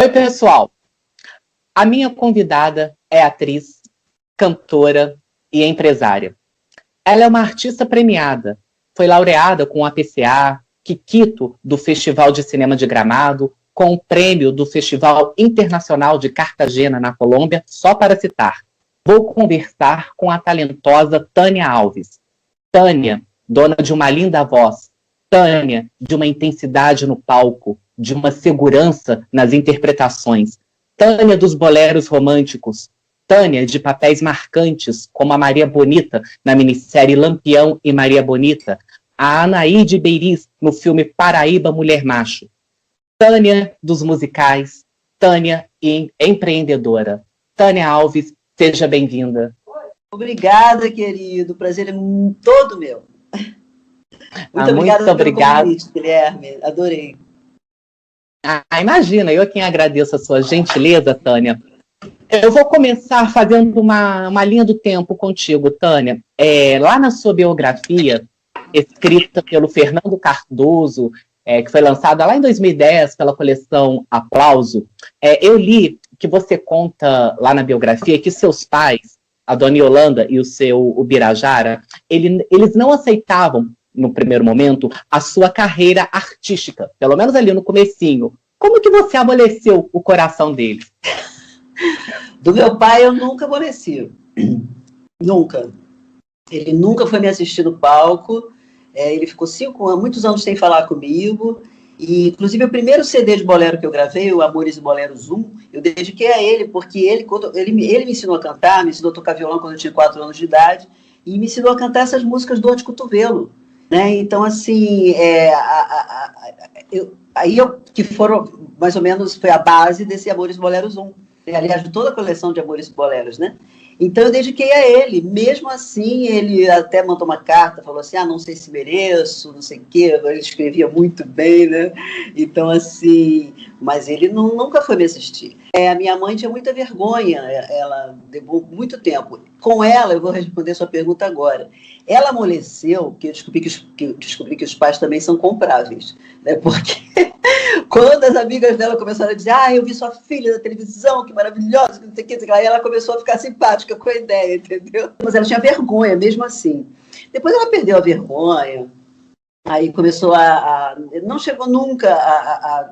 Oi, pessoal. A minha convidada é atriz, cantora e empresária. Ela é uma artista premiada. Foi laureada com o APCA, Kikito, do Festival de Cinema de Gramado, com o prêmio do Festival Internacional de Cartagena, na Colômbia, só para citar. Vou conversar com a talentosa Tânia Alves. Tânia, dona de uma linda voz. Tânia, de uma intensidade no palco, de uma segurança nas interpretações. Tânia dos boleros românticos. Tânia de papéis marcantes, como a Maria Bonita, na minissérie Lampião e Maria Bonita. A Anaíde Beiriz, no filme Paraíba Mulher Macho. Tânia dos musicais. Tânia empreendedora. Tânia Alves, seja bem-vinda. Obrigada, querido. O prazer é todo meu. Muito obrigada pelo convite, Guilherme. Adorei. Imagina, eu quem agradeço a sua gentileza, Tânia. Eu vou começar fazendo uma linha do tempo contigo, Tânia. Lá na sua biografia, escrita pelo Fernando Cardoso, que foi lançada lá em 2010 pela coleção Aplauso, eu li que você conta lá na biografia que seus pais, a dona Yolanda e o seu Ubirajara, eles não aceitavam, no primeiro momento, a sua carreira artística, pelo menos ali no comecinho. Como que você amoleceu o coração deles? Do meu pai eu nunca amoleci. Nunca. Ele nunca foi me assistir no palco. Ele ficou muitos anos sem falar comigo. E, inclusive, o primeiro CD de bolero que eu gravei, o Amores e Boleros 1, eu dediquei a ele, porque ele me ensinou a cantar, me ensinou a tocar violão quando eu tinha 4 anos de idade, e me ensinou a cantar essas músicas Dor de Cotovelo. Né? Então, assim, que foram, mais ou menos, foi a base desse Amores e Boleros 1. Aliás, de toda a coleção de Amores e Boleros, né? Então, eu dediquei a ele. Mesmo assim, ele até mandou uma carta, falou assim, não sei se mereço, não sei o quê. Ele escrevia muito bem, né? Então, assim, mas ele nunca foi me assistir. A minha mãe tinha muita vergonha, ela levou muito tempo. Com ela, eu vou responder sua pergunta agora. Ela amoleceu, que eu descobri que os pais também são compráveis, né? Porque quando as amigas dela começaram a dizer, eu vi sua filha na televisão, que maravilhosa, que não sei o que, aí ela começou a ficar simpática com a ideia, entendeu? Mas ela tinha vergonha, mesmo assim. Depois ela perdeu a vergonha, aí começou não chegou nunca a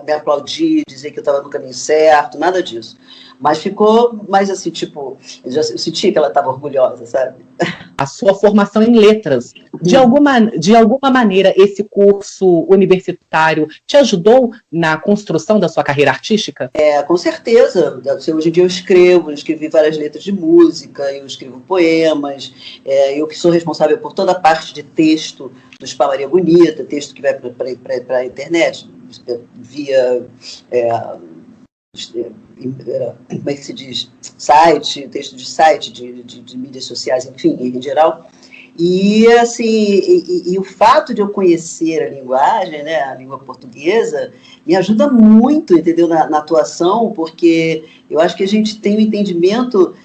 me aplaudir, dizer que eu estava no caminho certo, nada disso. Mas ficou mais assim, tipo, eu senti que ela estava orgulhosa, sabe? A sua formação em letras, de alguma maneira, esse curso universitário te ajudou na construção da sua carreira artística? Com certeza. Hoje em dia eu escrevi várias letras de música, eu escrevo poemas, eu que sou responsável por toda a parte de texto do Spa Maria Bonita, texto que vai para a internet, via... como é que se diz? Texto de site, de mídias sociais, enfim, em geral. E, assim, e o fato de eu conhecer a linguagem, né, a língua portuguesa, me ajuda muito, entendeu, na atuação, porque eu acho que a gente tem um entendimento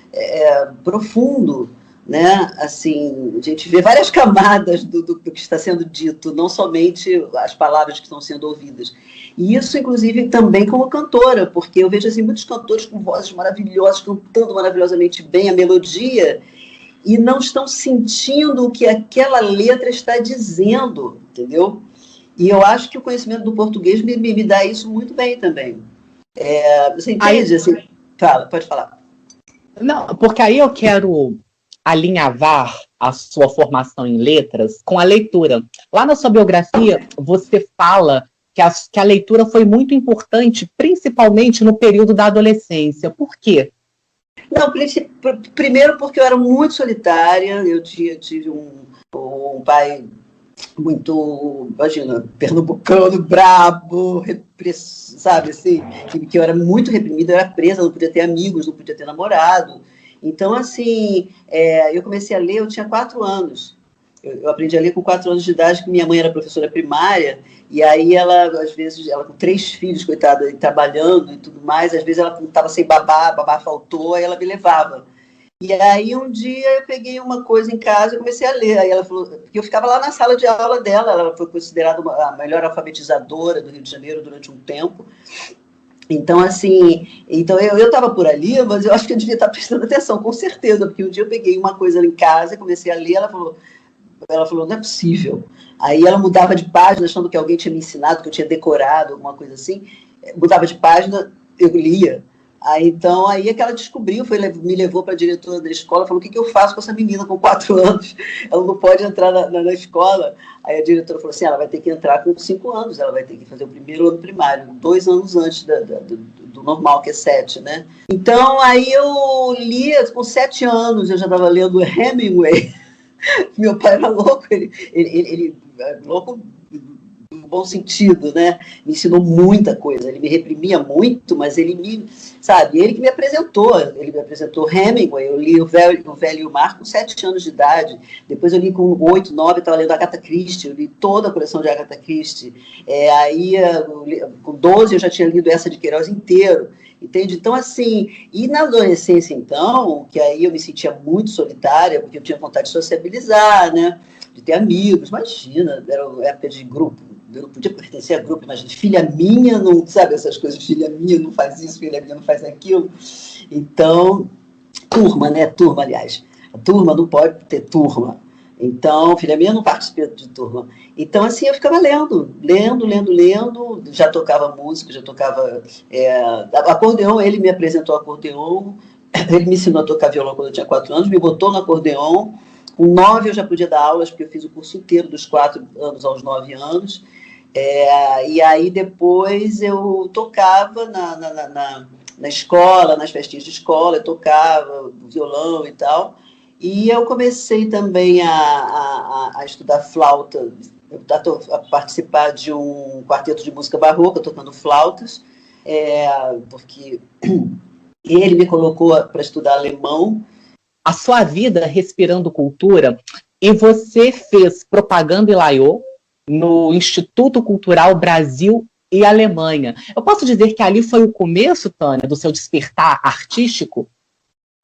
profundo, né, assim, a gente vê várias camadas do que está sendo dito, não somente as palavras que estão sendo ouvidas. E isso, inclusive, também como cantora, porque eu vejo assim, muitos cantores com vozes maravilhosas, cantando maravilhosamente bem a melodia, e não estão sentindo o que aquela letra está dizendo, entendeu? E eu acho que o conhecimento do português me dá isso muito bem também. Você entende? Assim, pode falar. Não, porque aí eu quero alinhavar a sua formação em letras com a leitura. Lá na sua biografia, você fala que a leitura foi muito importante, principalmente no período da adolescência. Por quê? Não, primeiro porque eu era muito solitária, eu tive um pai muito, imagina, pernambucano, brabo, sabe, assim, que eu era muito reprimida, eu era presa, não podia ter amigos, não podia ter namorado. Então, assim, eu comecei a ler, eu tinha 4 anos. Eu aprendi a ler com 4 anos de idade, que minha mãe era professora primária, e aí ela, às vezes, ela com 3 filhos, coitada, trabalhando e tudo mais, às vezes ela estava sem babá faltou, aí ela me levava. E aí um dia eu peguei uma coisa em casa e comecei a ler. Aí ela falou, porque eu ficava lá na sala de aula dela, ela foi considerada a melhor alfabetizadora do Rio de Janeiro durante um tempo. Então, assim, então eu estava por ali, mas eu acho que eu devia estar prestando atenção, com certeza, porque um dia eu peguei uma coisa em casa, comecei a ler, ela falou, não é possível. Aí ela mudava de página, achando que alguém tinha me ensinado, que eu tinha decorado, alguma coisa assim. Mudava de página, eu lia. Aí é que ela descobriu, me levou para a diretora da escola, falou, o que eu faço com essa menina com 4 anos? Ela não pode entrar na escola. Aí a diretora falou assim, ela vai ter que entrar com 5 anos, ela vai ter que fazer o primeiro ano primário, 2 anos antes do normal, que é 7, né? Então, aí eu lia, com 7 anos, eu já estava lendo Hemingway. Meu pai era louco, ele louco no bom sentido, né? Me ensinou muita coisa, ele me reprimia muito, mas ele que me apresentou, Hemingway, eu li o Velho e o Mar com 7 anos de idade, depois eu li com 8, 9, estava lendo Agatha Christie, eu li toda a coleção de Agatha Christie, com 12 eu já tinha lido essa de Queiroz inteiro, entende? Então, assim, e na adolescência, então, que aí eu me sentia muito solitária, porque eu tinha vontade de sociabilizar, né? De ter amigos, imagina, era época de grupo, eu não podia pertencer a grupo, imagina, filha minha, não sabe essas coisas, filha minha não faz isso, filha minha não faz aquilo. Então, turma, né? Turma, aliás. A turma não pode ter turma. Então, filha minha não participa de turma. Então, assim, eu ficava lendo, já tocava música, já tocava acordeon, ele me apresentou acordeon, ele me ensinou a tocar violão quando eu tinha 4 anos, me botou no acordeon, com 9 eu já podia dar aulas, porque eu fiz o curso inteiro dos 4 anos aos 9 anos, e aí depois eu tocava na escola, nas festinhas de escola, eu tocava violão e tal, e eu comecei também a estudar flauta, a participar de um quarteto de música barroca, tocando flautas, porque ele me colocou para estudar alemão. A sua vida respirando cultura, e você fez propaganda e laiô no Instituto Cultural Brasil e Alemanha. Eu posso dizer que ali foi o começo, Tânia, do seu despertar artístico?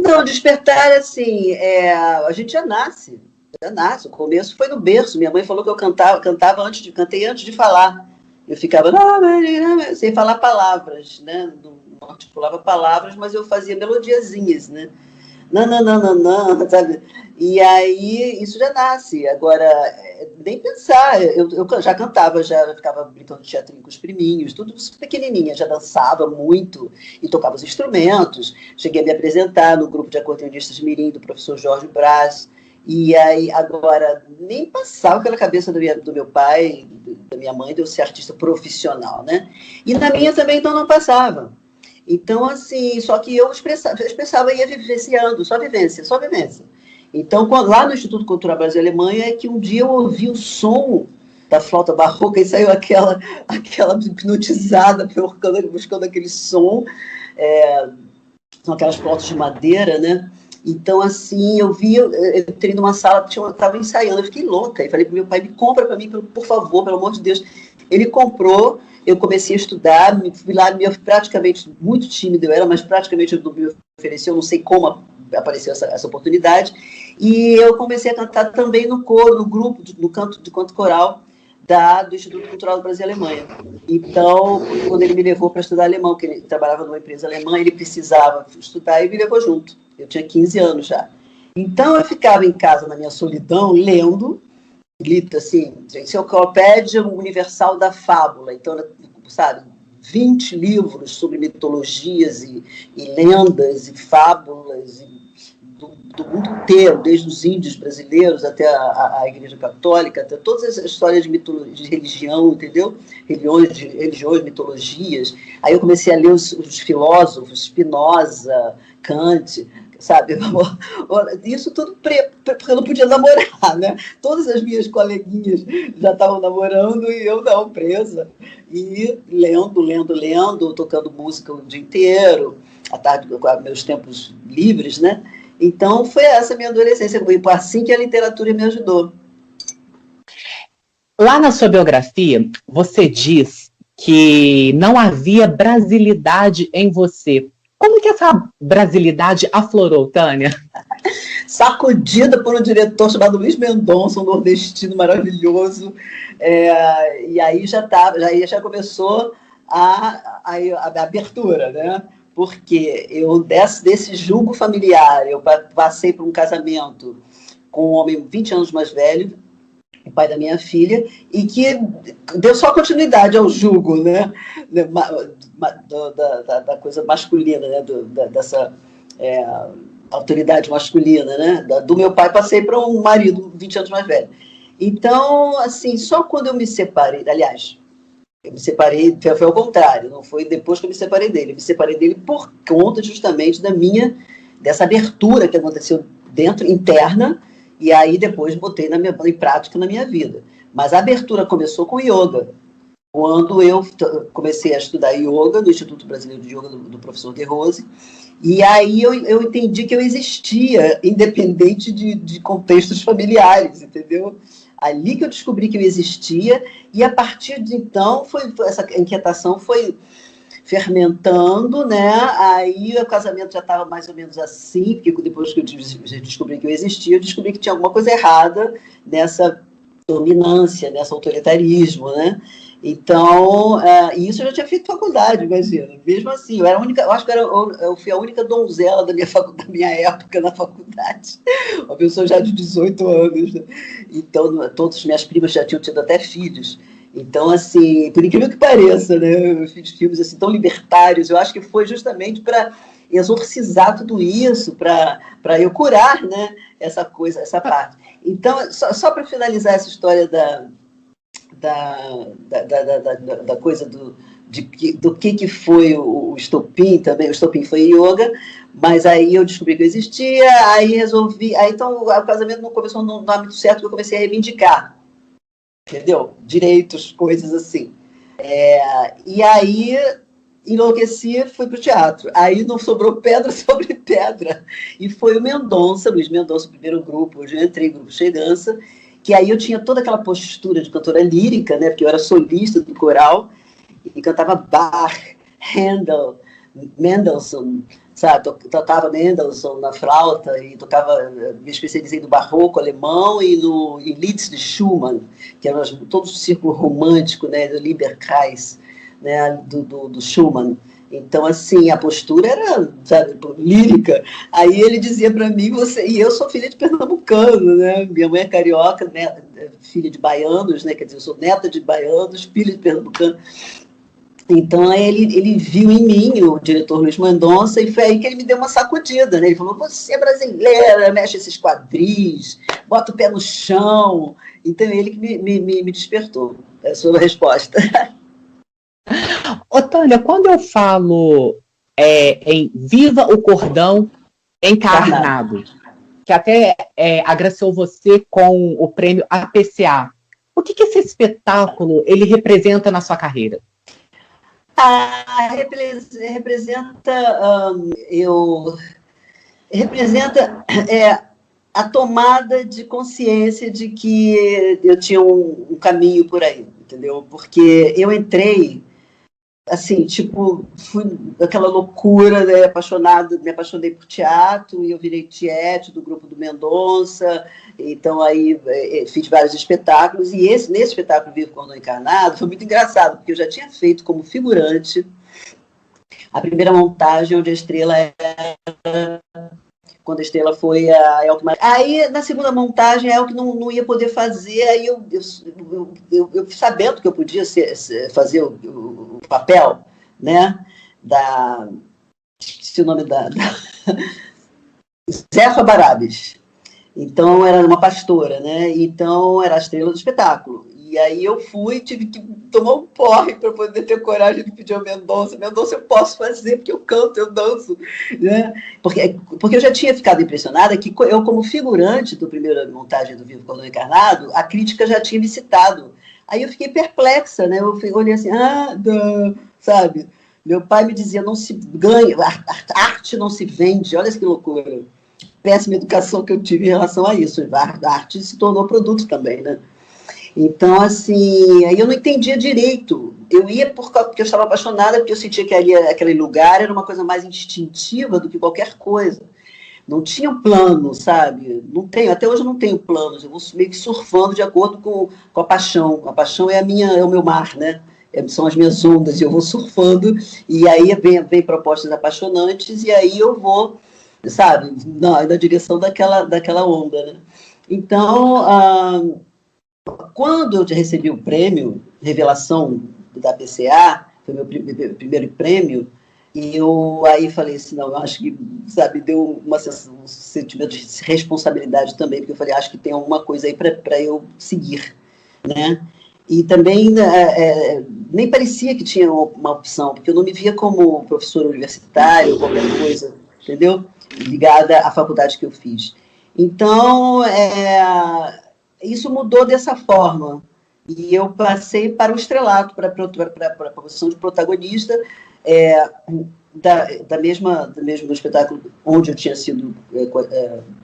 Não, despertar, assim, a gente já nasce, o começo foi no berço, minha mãe falou que eu cantei antes de falar, eu ficava sem falar palavras, né, não articulava palavras, mas eu fazia melodiazinhas, né, não, sabe, e aí isso já nasce, agora, nem pensar, eu já cantava, já ficava brincando de teatrinho com os priminhos, tudo pequenininha, já dançava muito e tocava os instrumentos, cheguei a me apresentar no grupo de acordeonistas mirim do professor Jorge Brás, e aí agora nem passava pela cabeça do meu pai, da minha mãe, de eu ser artista profissional, né? E na minha também então não passava. Então, assim, só que eu expressava ia vivenciando, só vivência. Então, lá no Instituto Cultural Brasil e Alemanha, é que um dia eu ouvi o som da flauta barroca e saiu aquela hipnotizada buscando aquele som. São aquelas flautas de madeira, né? Então, assim, eu entrei numa sala, estava ensaiando, eu fiquei louca. E falei para meu pai, me compra para mim, por favor, pelo amor de Deus. Ele comprou, eu comecei a estudar, fui lá, praticamente, muito tímida eu era, mas praticamente eu me ofereceu, não sei como apareceu essa oportunidade, e eu comecei a cantar também no coro, no grupo, no canto coral do Instituto Cultural do Brasil e Alemanha. Então, quando ele me levou para estudar alemão, que ele trabalhava numa empresa alemã, ele precisava estudar e me levou junto. Eu tinha 15 anos já. Então, eu ficava em casa, na minha solidão, lendo, assim, Enciclopédia Universal da Fábula. Então, sabe, 20 livros sobre mitologias e lendas e fábulas do mundo inteiro, desde os índios brasileiros até a Igreja Católica, até todas essas histórias de mitologia, de religião, entendeu? Religiões, mitologias. Aí eu comecei a ler os filósofos, Spinoza, Kant, sabe? Isso tudo porque eu não podia namorar, né? Todas as minhas coleguinhas já estavam namorando e eu não, presa. E lendo, tocando música o dia inteiro, à tarde, com meus tempos livres, né? Então, foi essa a minha adolescência. Foi assim que a literatura me ajudou. Lá na sua biografia, você diz que não havia brasilidade em você. Como que essa brasilidade aflorou, Tânia? Sacudida por um diretor chamado Luiz Mendonça, um nordestino maravilhoso. E aí já começou a abertura, né? Porque eu, desse julgo familiar, eu passei por um casamento com um homem 20 anos mais velho, o pai da minha filha, e que deu só continuidade ao julgo, né? Da coisa masculina, né? Dessa autoridade masculina, né? Do meu pai, passei para um marido 20 anos mais velho. Então, assim, só quando eu me separei, aliás, eu me separei, foi ao contrário, não foi depois que eu me separei dele. Eu me separei dele por conta justamente dessa abertura que aconteceu dentro, interna, e aí depois botei em prática na minha vida. Mas a abertura começou com yoga. Quando eu comecei a estudar yoga no Instituto Brasileiro de Yoga do professor De Rose, e aí eu entendi que eu existia, independente de contextos familiares, entendeu? Ali que eu descobri que eu existia, e a partir de então, essa inquietação foi fermentando, né? Aí o casamento já estava mais ou menos assim, porque depois que eu descobri que eu existia, eu descobri que tinha alguma coisa errada nessa dominância, nesse autoritarismo, né? Então, isso eu já tinha feito faculdade, imagina. Mesmo assim, eu acho que eu fui a única donzela da minha época na faculdade. Uma pessoa já de 18 anos. Né? Então, todas as minhas primas já tinham tido até filhos. Então, assim, por incrível que pareça, né? Eu fiz filmes assim, tão libertários. Eu acho que foi justamente para exorcizar tudo isso, para eu curar, né? Essa coisa, essa parte. Então, só para finalizar essa história da coisa do que foi o estopim também. O estopim foi yoga, mas aí eu descobri que eu existia, aí resolvi. Aí então o casamento não começou no âmbito certo, que eu comecei a reivindicar, entendeu? Direitos, coisas assim. E aí enlouqueci, fui para o teatro. Aí não sobrou pedra sobre pedra. E foi o Mendonça, Luiz Mendonça, o primeiro grupo. Hoje eu entrei em grupo Cheio Dança, que aí eu tinha toda aquela postura de cantora lírica, né? Porque eu era solista do coral e cantava Bach, Handel, Mendelssohn, sabe? Tocava Mendelssohn na flauta e me especializei no barroco alemão e em Lieds de Schumann, que era todo o círculo romântico, né? Do Lieberkreis, né? Do Schumann. Então, assim, a postura era, sabe, lírica. Aí ele dizia para mim, e eu sou filha de pernambucano, né? Minha mãe é carioca, né? Filha de baianos, né? Quer dizer, eu sou neta de baianos, filha de pernambucano. Então, aí ele viu em mim, o diretor Luiz Mendonça, e foi aí que ele me deu uma sacudida, né? Ele falou, você é brasileira, mexe esses quadris, bota o pé no chão. Então, ele que me despertou. É a sua resposta. Ô, Tânia, quando eu falo em Viva o Cordão Encarnado, que até agraciou você com o prêmio APCA, o que esse espetáculo ele representa na sua carreira? Representa a tomada de consciência de que eu tinha um caminho por aí, entendeu? Porque eu entrei assim, tipo, fui aquela loucura, né, me apaixonei por teatro, e eu virei tiete do grupo do Mendonça, então aí fiz vários espetáculos, e nesse espetáculo Vivo Cordão Encarnado foi muito engraçado, porque eu já tinha feito como figurante a primeira montagem, onde a estrela quando a estrela foi a Elke Maria. Aí, na segunda montagem, a Elke não ia poder fazer, aí eu sabendo que eu podia fazer o papel, né, esqueci o nome Zefa Barabes. Então, era uma pastora, né, então era a estrela do espetáculo. E aí eu tive que tomar um porre para poder ter coragem de pedir ao Mendonça. Mendonça, eu posso fazer, porque eu canto, eu danço. Né? Porque eu já tinha ficado impressionada que eu, como figurante da primeira montagem do Vivo Cordão Encarnado, a crítica já tinha me citado. Aí eu fiquei perplexa, né? Eu olhei assim, sabe? Meu pai me dizia, não se ganha, arte não se vende. Olha que loucura. Péssima educação que eu tive em relação a isso. A arte se tornou produto também, né? Então, assim, aí eu não entendia direito. Eu ia porque eu estava apaixonada, porque eu sentia que aquele lugar era uma coisa mais instintiva do que qualquer coisa. Não tinha um plano, sabe? Não tenho, até hoje eu não tenho planos. Eu vou meio que surfando de acordo com a paixão. A paixão é o meu mar, né? são as minhas ondas, e eu vou surfando, e aí vem propostas apaixonantes, e aí eu vou, sabe, na direção daquela onda, né? Então, quando eu recebi o prêmio Revelação da PCA, foi meu primeiro prêmio, e eu aí falei assim, não, eu acho que, sabe, deu um sentimento de responsabilidade também, porque eu falei, acho que tem alguma coisa aí para eu seguir, né? E também nem parecia que tinha uma opção, porque eu não me via como professor universitário, qualquer coisa, entendeu? Ligada à faculdade que eu fiz. Então, isso mudou dessa forma. E eu passei para o estrelato, para a posição de protagonista, do mesmo espetáculo onde eu tinha sido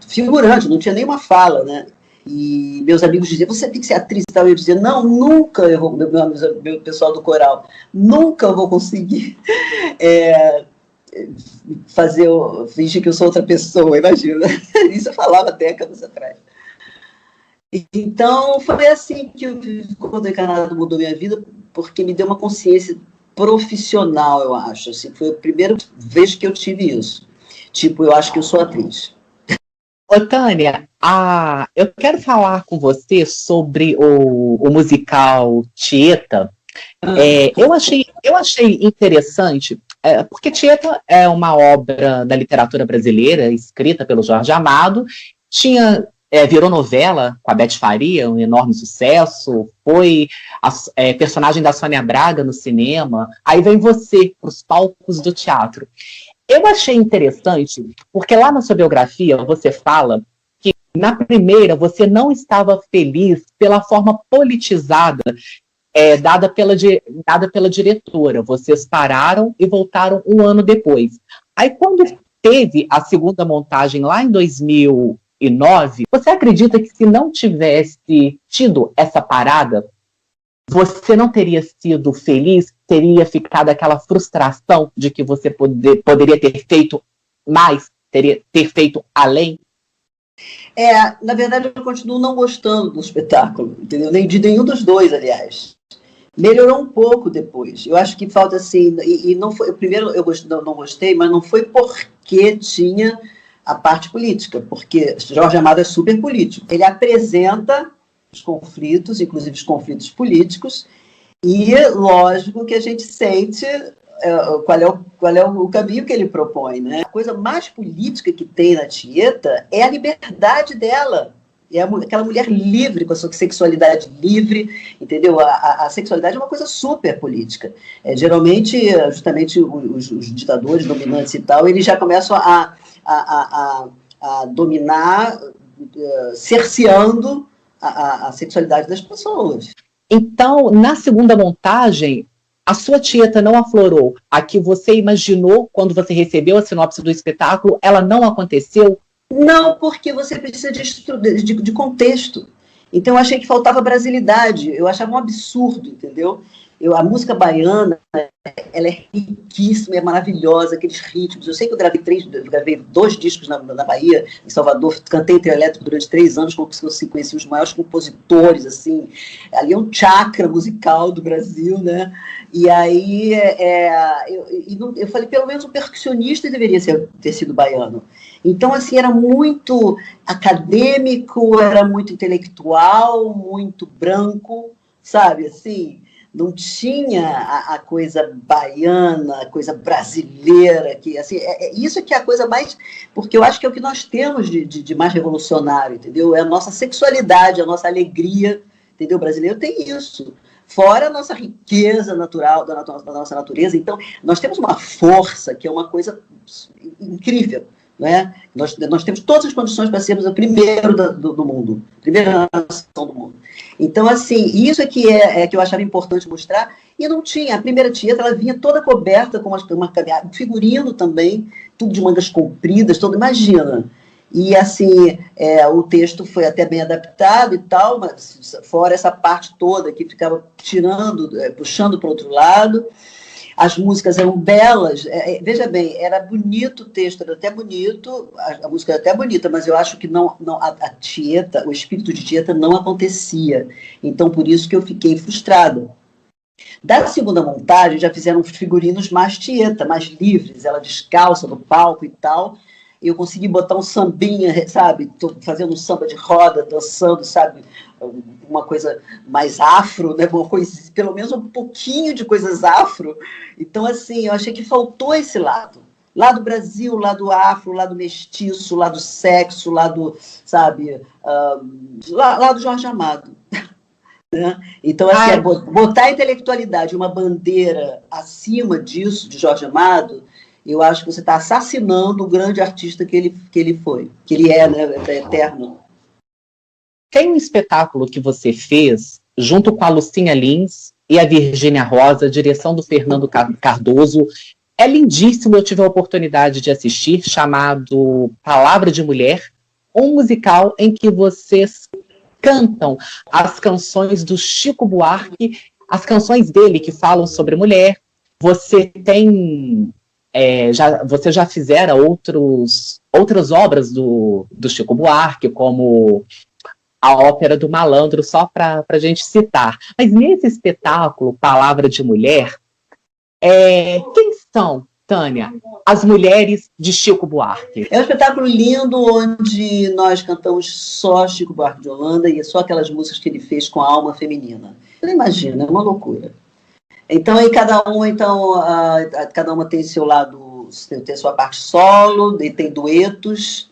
figurante, não tinha nenhuma fala, né? E meus amigos diziam, você tem que ser atriz e tal. Eu dizia, não, nunca eu vou, meu pessoal do coral, nunca eu vou conseguir fingir que eu sou outra pessoa, imagina. Isso eu falava décadas atrás. Então, foi assim que quando o Encarnado mudou minha vida, porque me deu uma consciência profissional, eu acho. Assim, foi a primeira vez que eu tive isso. Tipo, eu acho que eu sou atriz. Ô, Tânia, eu quero falar com você sobre o musical Tieta. Eu achei interessante, porque Tieta é uma obra da literatura brasileira, escrita pelo Jorge Amado, virou novela com a Beth Faria, um enorme sucesso, foi personagem da Sônia Braga no cinema, aí vem você para os palcos do teatro. Eu achei interessante, porque lá na sua biografia você fala que na primeira você não estava feliz pela forma politizada dada pela diretora. Vocês pararam e voltaram um ano depois. Aí quando teve a segunda montagem lá em 2009, você acredita que se não tivesse tido essa parada, você não teria sido feliz? Teria ficado aquela frustração de que você poderia ter feito mais, ter feito além? Na verdade, eu continuo não gostando do espetáculo, entendeu? Nem de nenhum dos dois, aliás. Melhorou um pouco depois. Eu acho que falta assim, e não foi. Primeiro eu não gostei, mas não foi porque tinha a parte política, porque Jorge Amado é super político. Ele apresenta os conflitos, inclusive os conflitos políticos, e lógico que a gente sente qual é o caminho que ele propõe, né? A coisa mais política que tem na Tieta é a liberdade dela. É aquela mulher livre, com a sua sexualidade livre, entendeu? A sexualidade é uma coisa super política. Geralmente, justamente, os ditadores dominantes e tal, eles já começam a dominar, cerceando a sexualidade das pessoas. Então, na segunda montagem, a sua Tieta não aflorou. A que você imaginou quando você recebeu a sinopse do espetáculo, ela não aconteceu? Não, porque você precisa de contexto. Então, eu achei que faltava brasilidade. Eu achava um absurdo, entendeu? A música baiana, ela é riquíssima, é maravilhosa, aqueles ritmos. Eu sei que eu gravei 2 discos na Bahia, em Salvador, cantei trio elétrico durante 3 anos, conheci os maiores compositores, assim. Ali é um chakra musical do Brasil, né? E aí, eu falei, pelo menos um percussionista deveria ter sido baiano. Então, assim, era muito acadêmico, era muito intelectual, muito branco, sabe, assim... Não tinha a coisa baiana, a coisa brasileira, que assim, isso que é a coisa mais... Porque eu acho que é o que nós temos de mais revolucionário, entendeu? É a nossa sexualidade, a nossa alegria, entendeu? O brasileiro tem isso. Fora a nossa riqueza natural, da nossa natureza. Então, nós temos uma força que é uma coisa incrível. Né? Nós temos todas as condições para sermos o primeiro do mundo, a primeira nação do mundo. Então, assim, isso é que eu achava importante mostrar, e não tinha. A primeira Tieta, ela vinha toda coberta com uma figurino também, tudo de mangas compridas, imagina. E, assim, o texto foi até bem adaptado e tal, mas fora essa parte toda que ficava puxando para o outro lado. As músicas eram belas, veja bem, era bonito o texto, era até bonito, a música era até bonita, mas eu acho que a Tieta, o espírito de Tieta não acontecia. Então, por isso que eu fiquei frustrada. Da segunda montagem, já fizeram figurinos mais tieta, mais livres, ela descalça no palco e tal. Eu consegui botar um sambinha, sabe? Tô fazendo um samba de roda, dançando, sabe? Uma coisa mais afro, né? Uma coisa, pelo menos um pouquinho de coisas afro. Então, assim, eu achei que faltou esse lado. Lado Brasil, lado afro, lado mestiço, lado sexo, lado, sabe? Lado Jorge Amado. Né? Então, assim, botar a intelectualidade, uma bandeira acima disso, de Jorge Amado, eu acho que você está assassinando o grande artista que ele foi, que ele é, né? É eterno. Tem um espetáculo que você fez junto com a Lucinha Lins e a Virgínia Rosa, direção do Fernando Cardoso. É lindíssimo, eu tive a oportunidade de assistir, chamado Palavra de Mulher, um musical em que vocês cantam as canções do Chico Buarque, as canções dele que falam sobre mulher. Você tem... você já fizeram outras obras do Chico Buarque, como a Ópera do Malandro, só para a gente citar. Mas nesse espetáculo, Palavra de Mulher, quem são, Tânia, as mulheres de Chico Buarque? É um espetáculo lindo, onde nós cantamos só Chico Buarque de Holanda e só aquelas músicas que ele fez com a alma feminina. Você imagina, é uma loucura. Então, aí cada uma tem seu lado, tem sua parte solo, e tem duetos,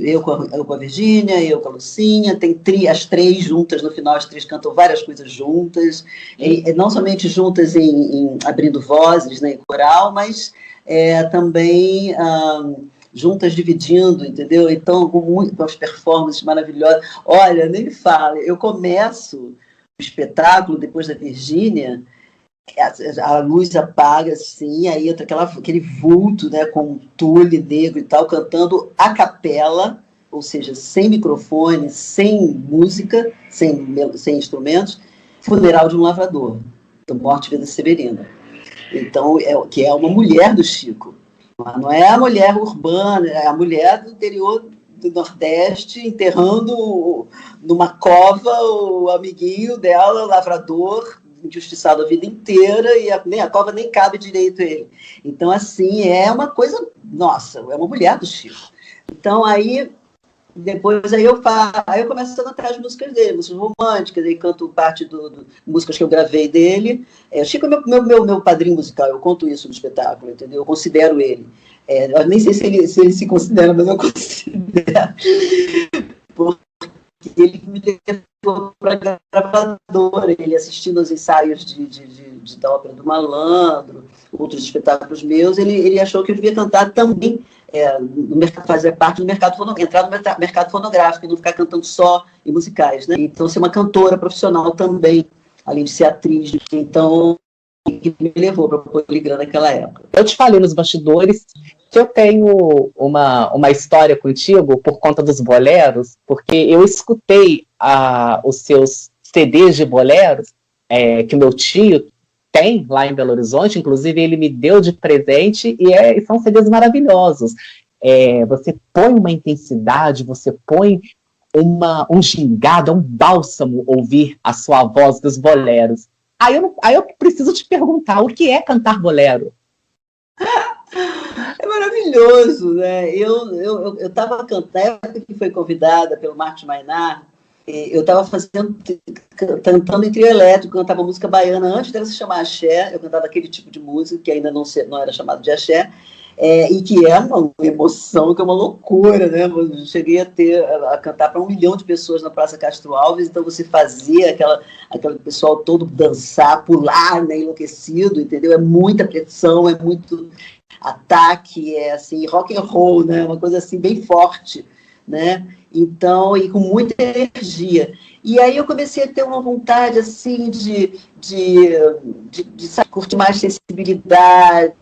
eu com a Virgínia, eu com a Lucinha, tem as três juntas, no final as três cantam várias coisas juntas, e não somente juntas em abrindo vozes, né, em coral, mas também juntas dividindo, entendeu? Então, com as performances maravilhosas. Olha, nem me fala, eu começo o espetáculo, depois da Virgínia, a luz apaga, assim, aí entra aquele vulto, né, com um tule negro e tal, cantando a capela, ou seja, sem microfone, sem música, sem instrumentos, Funeral de um Lavrador, do Morte e Vida Severina. Então, que é uma mulher do Chico. Não é a mulher urbana, é a mulher do interior do Nordeste, enterrando numa cova o amiguinho dela, lavrador, injustiçado a vida inteira, e a cova nem cabe direito a ele. Então, assim, é uma coisa... Nossa, é uma mulher do Chico. Então, aí... Depois eu começo a cantar as músicas dele, músicas românticas, aí canto parte de músicas que eu gravei dele. Chico é meu padrinho musical, eu conto isso no espetáculo, entendeu? Eu considero ele. Eu nem sei se ele se considera, mas eu considero. Porque ele me levou para a gravadora, ele assistindo aos ensaios da Ópera do Malandro, outros espetáculos meus, ele achou que eu devia cantar também, no mercado, fazer parte do mercado fonográfico, entrar no mercado fonográfico e não ficar cantando só em musicais, né? Então, ser uma cantora profissional também, além de ser atriz. Então, que me levou para o Poligram naquela época. Eu te falei nos bastidores que eu tenho uma história contigo por conta dos boleros, porque eu escutei os seus CDs de boleros, que o meu tio tem lá em Belo Horizonte, inclusive ele me deu de presente, e são CDs maravilhosos. Você põe uma intensidade, você põe um gingado, um bálsamo ouvir a sua voz dos boleros. Aí eu preciso te perguntar, o que é cantar bolero? É maravilhoso, né? Eu estava cantando, na época que foi convidada pelo Marcos Mainar, eu estava cantando em trio elétrico, cantava música baiana antes dela se chamar axé, eu cantava aquele tipo de música que ainda não era chamado de axé, e que é uma emoção, que é uma loucura, né? Eu cheguei a cantar para 1 milhão de pessoas na Praça Castro Alves, então você fazia aquele pessoal todo dançar, pular, né, enlouquecido, entendeu? É muita pressão, é muito ataque, assim, rock and roll, né? Uma coisa assim bem forte, né? Então, e com muita energia. E aí eu comecei a ter uma vontade, assim, de curtir mais sensibilidade,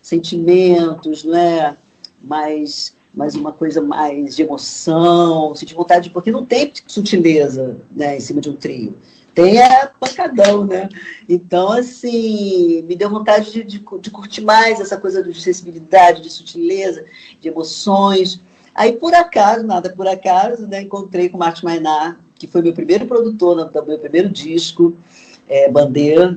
sentimentos, não é? Mais uma coisa mais de emoção, sentir vontade, porque não tem sutileza, né, em cima de um trio. Tem pancadão, né? Então, assim, me deu vontade de curtir mais essa coisa de sensibilidade, de sutileza, de emoções. Aí, por acaso, nada por acaso, né, encontrei com o Marcos Mainar que foi meu primeiro produtor do meu primeiro disco, Bandeira,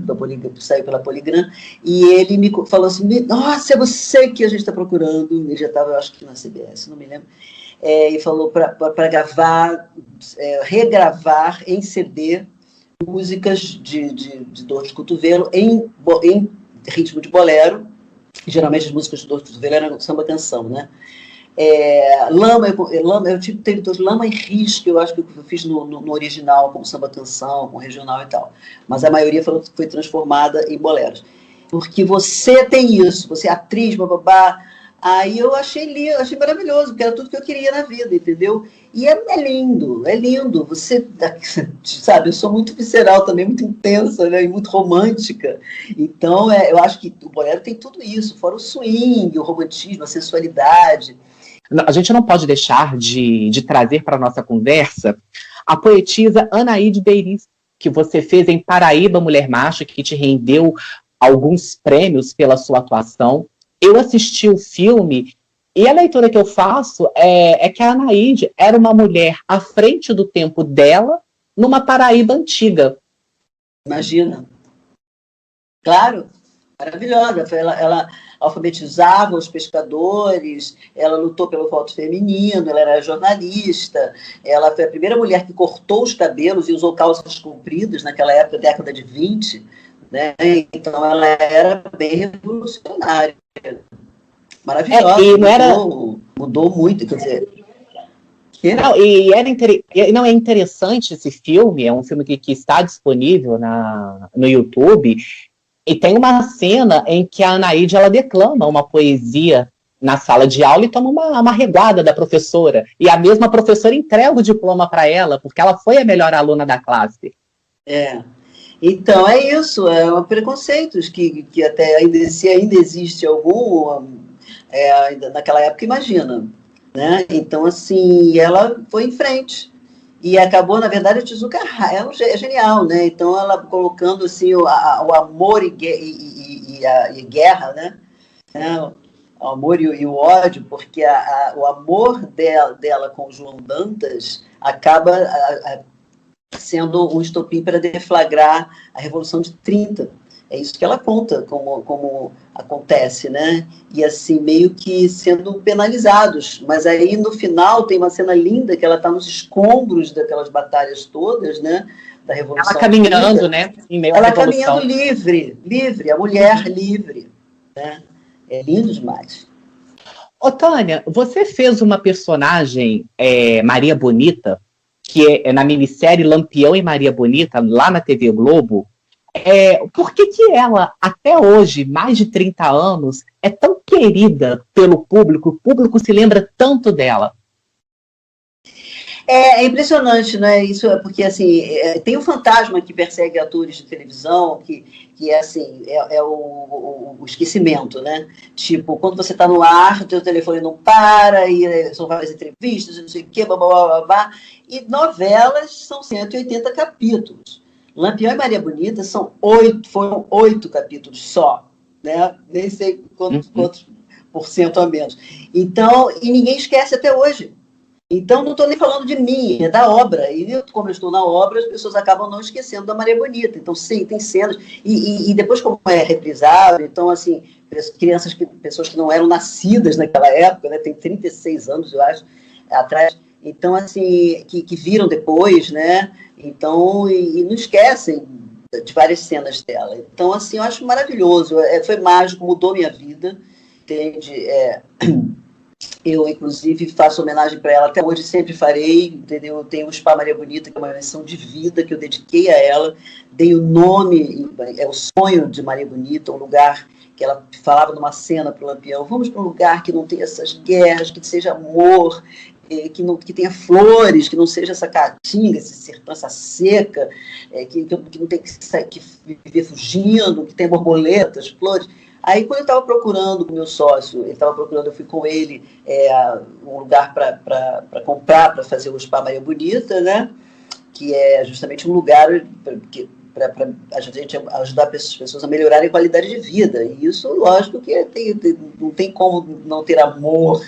que saiu pela Polygram, e ele me falou assim, nossa, é você que a gente está procurando, ele já estava, acho que na CBS, não me lembro, e falou para gravar, regravar em CD músicas de dor de cotovelo em ritmo de bolero. Geralmente as músicas de dor de cotovelo eram samba-canção, né? Lama, eu teve dois, Lama e Riz, que eu acho que eu fiz no original, como samba-canção, com regional e tal. Mas a maioria foi transformada em boleros. Porque você tem isso, você é atriz, bababá. Aí eu achei lindo, achei maravilhoso, porque era tudo que eu queria na vida, entendeu? E é lindo, é lindo. Você, sabe, eu sou muito visceral também, muito intensa, né, e muito romântica. Então, eu acho que o bolero tem tudo isso, fora o swing, o romantismo, a sensualidade. A gente não pode deixar de trazer para a nossa conversa a poetisa Anaíde Beiris, que você fez em Paraíba, Mulher Macho, que te rendeu alguns prêmios pela sua atuação. Eu assisti o filme e a leitura que eu faço é que a Anaíde era uma mulher à frente do tempo dela numa Paraíba antiga. Imagina. Claro, maravilhosa. Ela alfabetizava os pescadores, ela lutou pelo voto feminino, ela era jornalista, ela foi a primeira mulher que cortou os cabelos e usou calças compridas naquela época, década de 20, né? Então ela era bem revolucionária. Maravilhosa, E não era... mudou muito, quer dizer... Não, não, é interessante esse filme, é um filme que está disponível no YouTube, e tem uma cena em que a Anaíde ela declama uma poesia na sala de aula e toma uma reguada da professora, e a mesma professora entrega o diploma para ela, porque ela foi a melhor aluna da classe. Então é isso, preconceitos que até se ainda existe algum, naquela época, imagina, né? Então, assim, ela foi em frente e acabou, na verdade, a Tezuka é genial, né? Então ela colocando assim o amor e a guerra, né? O amor e o ódio, porque o amor dela com o João Dantas acaba sendo um estopim para deflagrar a Revolução de 30. É isso que ela conta, como acontece, né? E assim, meio que sendo penalizados. Mas aí, no final, tem uma cena linda que ela está nos escombros daquelas batalhas todas, né? Da Revolução. Ela caminhando, né? Em meio à Revolução. Ela caminhando livre, a mulher livre, né? É lindo demais. Ô, Tânia, você fez uma personagem, Maria Bonita, que é na minissérie Lampião e Maria Bonita, lá na TV Globo. Por que ela, até hoje, mais de 30 anos, é tão querida pelo público? O público se lembra tanto dela. É impressionante, né? Isso é porque, assim, tem um fantasma que persegue atores de televisão, que é, assim, o esquecimento, né? Tipo, quando você está no ar, o teu telefone não para, e são várias entrevistas, não sei o quê, blá, blá, blá, blá, e novelas são 180 capítulos. Lampião e Maria Bonita foram 8 capítulos só, né? Nem sei quantos % a menos. Então, e ninguém esquece até hoje. Então, não estou nem falando de mim, é da obra. E como eu estou na obra, as pessoas acabam não esquecendo da Maria Bonita. Então, sim, tem cenas. E depois, como é reprisado, então, assim, pessoas que não eram nascidas naquela época, né? Tem 36 anos, eu acho, atrás. Então, assim, que viram depois, né? Então, e não esquecem de várias cenas dela. Então, assim, eu acho maravilhoso. Foi mágico, mudou minha vida, entende? Eu, inclusive, faço homenagem para ela até hoje, sempre farei, entendeu? Eu tenho o Spa Maria Bonita, que é uma missão de vida que eu dediquei a ela, dei o nome, é o sonho de Maria Bonita, um lugar que ela falava numa cena para o Lampião, vamos para um lugar que não tenha essas guerras, que seja amor, que tenha flores, que não seja essa caatinga, essa sertão, essa seca, que não tem que viver fugindo, que tenha borboletas, flores. Aí, quando eu estava procurando com o meu sócio, eu fui com ele um lugar para comprar, para fazer o Spa Maria Bonita, né? Que é justamente um lugar para a gente ajudar as pessoas a melhorarem a qualidade de vida. E isso, lógico, que não tem como não ter amor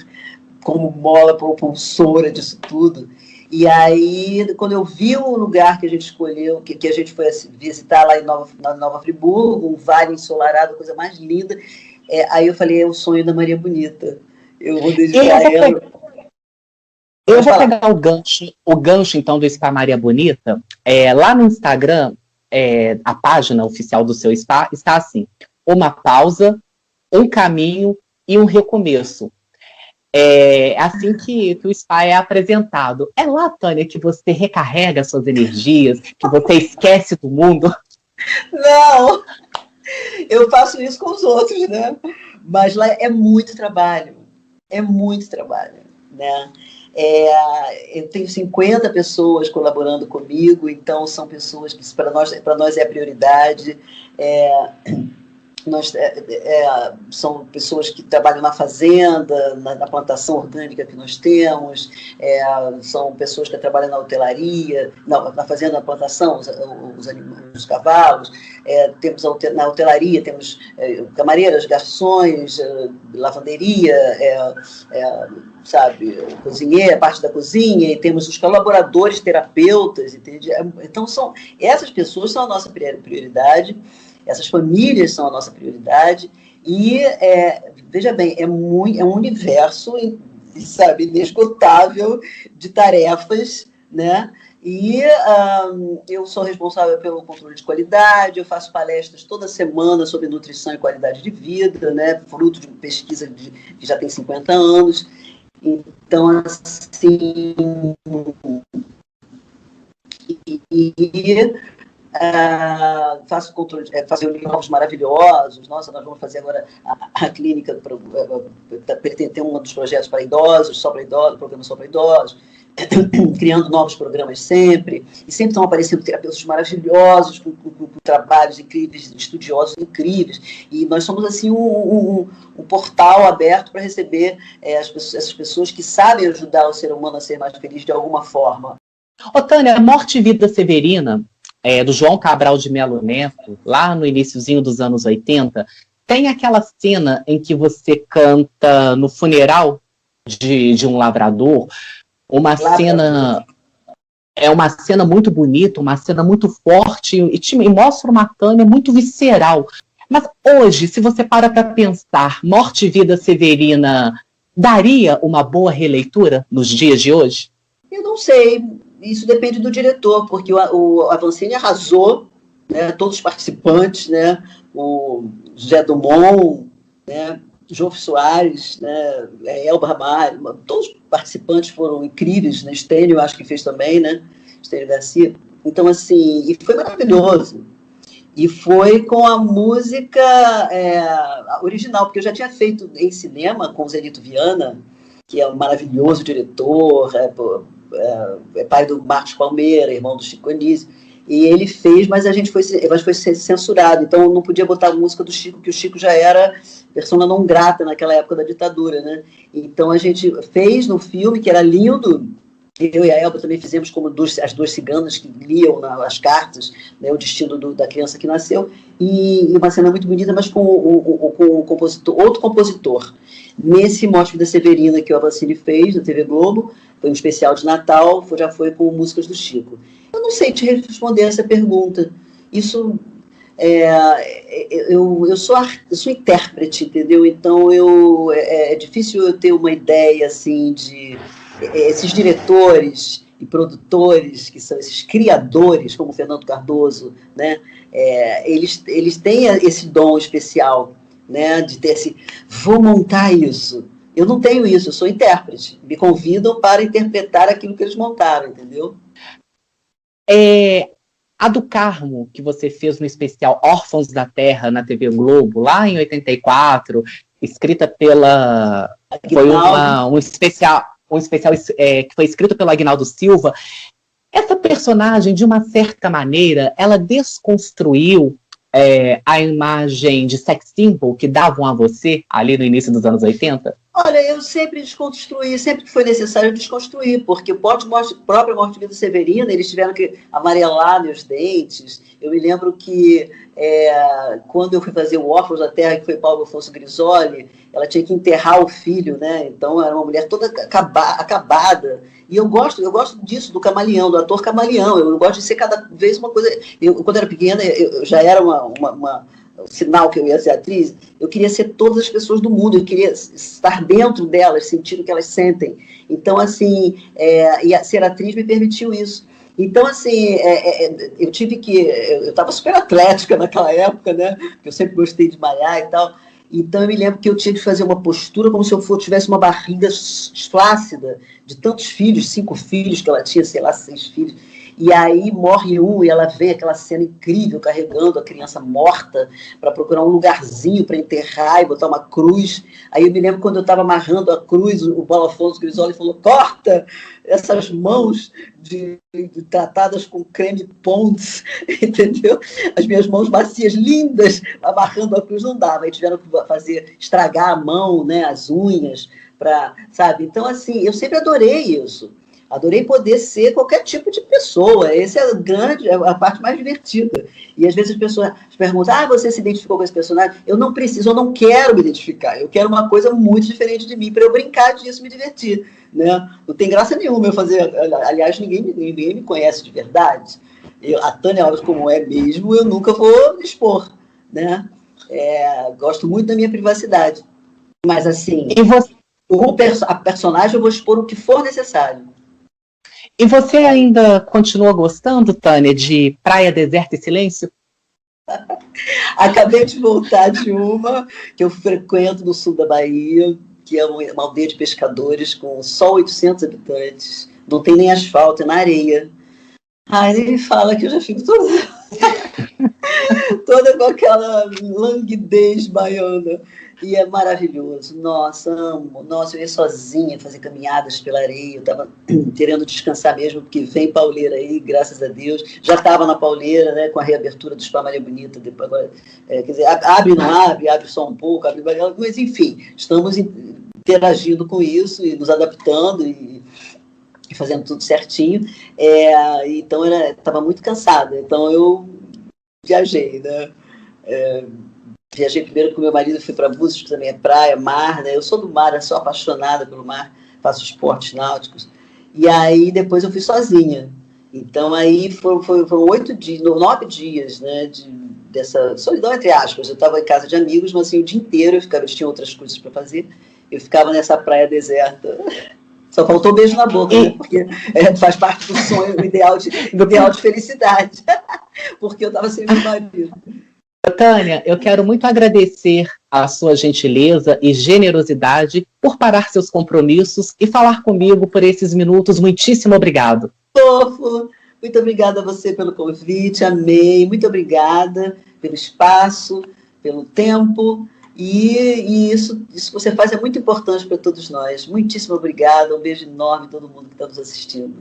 como mola propulsora disso tudo. E aí, quando eu vi o lugar que a gente escolheu, que a gente foi visitar lá na Nova Friburgo, um vale ensolarado, coisa mais linda, aí eu falei, é o sonho da Maria Bonita. Eu vou dedicar a ela. Eu vou pegar o gancho, então, do Spa Maria Bonita. Lá no Instagram, a página oficial do seu spa está assim: uma pausa, um caminho e um recomeço. É assim que o spa é apresentado. É lá, Tânia, que você recarrega suas energias, que você esquece do mundo? Não! Eu faço isso com os outros, né? Mas lá é muito trabalho. É muito trabalho, né? Eu tenho 50 pessoas colaborando comigo, então são pessoas que para nós é a prioridade. São pessoas que trabalham na fazenda, na plantação orgânica que nós temos, são pessoas que trabalham na hotelaria, na fazenda, na plantação, os cavalos, temos na hotelaria, temos camareiras, garçons, lavanderia, sabe, cozinheira, parte da cozinha, e temos os colaboradores terapeutas, entende? Então, essas pessoas são a nossa prioridade. Essas famílias são a nossa prioridade e, veja bem, é um universo, sabe, inesgotável de tarefas, né? E eu sou responsável pelo controle de qualidade, eu faço palestras toda semana sobre nutrição e qualidade de vida, né? Fruto de uma pesquisa que já tem 50 anos. Então, assim... faço controle, fazer novos maravilhosos. Nossa, nós vamos fazer agora a clínica ter um dos projetos para idosos, só para idosos, programa só para idosos, criando novos programas sempre, e sempre estão aparecendo terapeutas maravilhosos, com trabalhos incríveis, estudiosos incríveis, e nós somos assim um portal aberto para receber essas pessoas que sabem ajudar o ser humano a ser mais feliz de alguma forma. Ô, Tânia, a Morte e Vida Severina, do João Cabral de Melo Neto, lá no iniciozinho dos anos 80, tem aquela cena em que você canta no funeral de um lavrador, uma cena muito bonita, uma cena muito forte, e mostra uma Tânia muito visceral. Mas hoje, se você para pensar, Morte e Vida Severina daria uma boa releitura nos dias de hoje? Eu não sei. Isso depende do diretor, porque o Avancini arrasou, né, todos os participantes, né, o José Dumont, né, João Soares, né, Elba Ramalho, todos os participantes foram incríveis, né, Estênio, acho que fez também, né, Estênio Garcia. Então, assim, e foi maravilhoso. E foi com a música original, porque eu já tinha feito em cinema com o Zenito Viana, que é um maravilhoso diretor, pai do Marcos Palmeira, irmão do Chico Anísio, e ele fez, mas foi censurado, então não podia botar a música do Chico, que o Chico já era persona não grata naquela época da ditadura, né? Então a gente fez no filme, que era lindo, eu e a Elba também fizemos como as duas ciganas que liam as cartas, né, o destino da criança que nasceu, e uma cena muito bonita, mas com o compositor, outro compositor. Nesse Morte da Severina que o Avancini fez na TV Globo, foi um especial de Natal, já foi com músicas do Chico. Eu não sei te responder essa pergunta. Isso, eu sou intérprete, entendeu? Então é difícil eu ter uma ideia assim de esses diretores e produtores, que são esses criadores, como o Fernando Cardoso, né? Eles têm esse dom especial, né, de ter vou montar isso. Eu não tenho isso, eu sou intérprete. Me convidam para interpretar aquilo que eles montaram, entendeu? A do Carmo, que você fez no especial Órfãos da Terra, na TV Globo, lá em 84, escrita pela... Foi um especial que foi escrito pelo Aguinaldo Silva. Essa personagem, de uma certa maneira, ela desconstruiu a imagem de sex symbol que davam a você ali no início dos anos 80? Olha, eu sempre desconstruí, sempre que foi necessário desconstruir, porque o próprio Morte e Vida Severina, eles tiveram que amarelar meus dentes. Eu me lembro que quando eu fui fazer o Órfãos da Terra, que foi Paulo Afonso Grisoli, ela tinha que enterrar o filho, né? Então era uma mulher toda acabada. E eu gosto disso, do camaleão, do ator camaleão. Eu gosto de ser cada vez uma coisa. Quando eu era pequena, eu já era um sinal que eu ia ser atriz. Eu queria ser todas as pessoas do mundo, eu queria estar dentro delas, sentir o que elas sentem. Então, assim, e ser atriz me permitiu isso. Então, assim, eu estava super atlética naquela época, né? Porque eu sempre gostei de malhar e tal. Então, eu me lembro que eu tinha que fazer uma postura como se eu tivesse uma barriga flácida, de tantos filhos, 5 filhos, que ela tinha, sei lá, 6 filhos. E aí morre um e ela vê aquela cena incrível, carregando a criança morta para procurar um lugarzinho para enterrar e botar uma cruz. Aí eu me lembro quando eu estava amarrando a cruz, o Paulo Afonso Grisoli falou, corta essas mãos tratadas com creme Pond's, entendeu? As minhas mãos macias, lindas, amarrando a cruz, não dava. Aí tiveram que estragar a mão, né, as unhas, sabe? Então, assim, eu sempre adorei isso. Adorei poder ser qualquer tipo de pessoa. Essa é a parte mais divertida. E às vezes as pessoas perguntam, você se identificou com esse personagem? Eu não preciso, eu não quero me identificar. Eu quero uma coisa muito diferente de mim para eu brincar disso, me divertir. Né? Não tem graça nenhuma eu fazer... Aliás, ninguém me conhece de verdade. A Tânia Alves, como é mesmo, eu nunca vou me expor. Né? Gosto muito da minha privacidade. Mas, assim, a personagem eu vou expor o que for necessário. E você ainda continua gostando, Tânia, de Praia Deserta e Silêncio? Acabei de voltar de uma que eu frequento no sul da Bahia, que é uma aldeia de pescadores com só 800 habitantes. Não tem nem asfalto, é na areia. Ele fala que eu já fico toda com aquela languidez baiana. E é maravilhoso. Nossa, amo. Nossa, eu ia sozinha fazer caminhadas pela areia. Eu estava querendo descansar mesmo, porque vem pauleira aí, graças a Deus. Já estava na pauleira, né, com a reabertura do Spa Maria Bonita. Depois, agora, quer dizer, abre, não abre, abre só um pouco, abre, mas enfim, estamos interagindo com isso e nos adaptando e fazendo tudo certinho. Então, estava muito cansada. Então, eu viajei, né? Viajei primeiro com meu marido, fui para Búzios, que também é praia, mar, né? Eu sou do mar, eu sou apaixonada pelo mar, faço esportes náuticos. E aí depois eu fui sozinha. Então aí foram 9 dias, né, dessa solidão entre aspas. Eu estava em casa de amigos, mas assim, o dia inteiro eles tinham outras coisas para fazer. Eu ficava nessa praia deserta. Só faltou beijo na boca, né? Porque faz parte do sonho, do ideal de felicidade. Porque eu estava sem meu marido. Tânia, eu quero muito agradecer a sua gentileza e generosidade por parar seus compromissos e falar comigo por esses minutos. Muitíssimo obrigado. Fofo, muito obrigada a você pelo convite, amei. Muito obrigada pelo espaço, pelo tempo. E isso que você faz é muito importante para todos nós. Muitíssimo obrigada, um beijo enorme a todo mundo que está nos assistindo.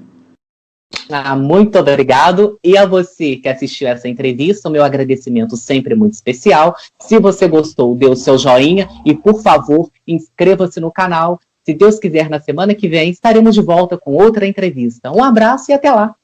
Muito obrigado. E a você que assistiu essa entrevista, o meu agradecimento sempre muito especial. Se você gostou, dê o seu joinha e, por favor, inscreva-se no canal. Se Deus quiser, na semana que vem, estaremos de volta com outra entrevista. Um abraço e até lá!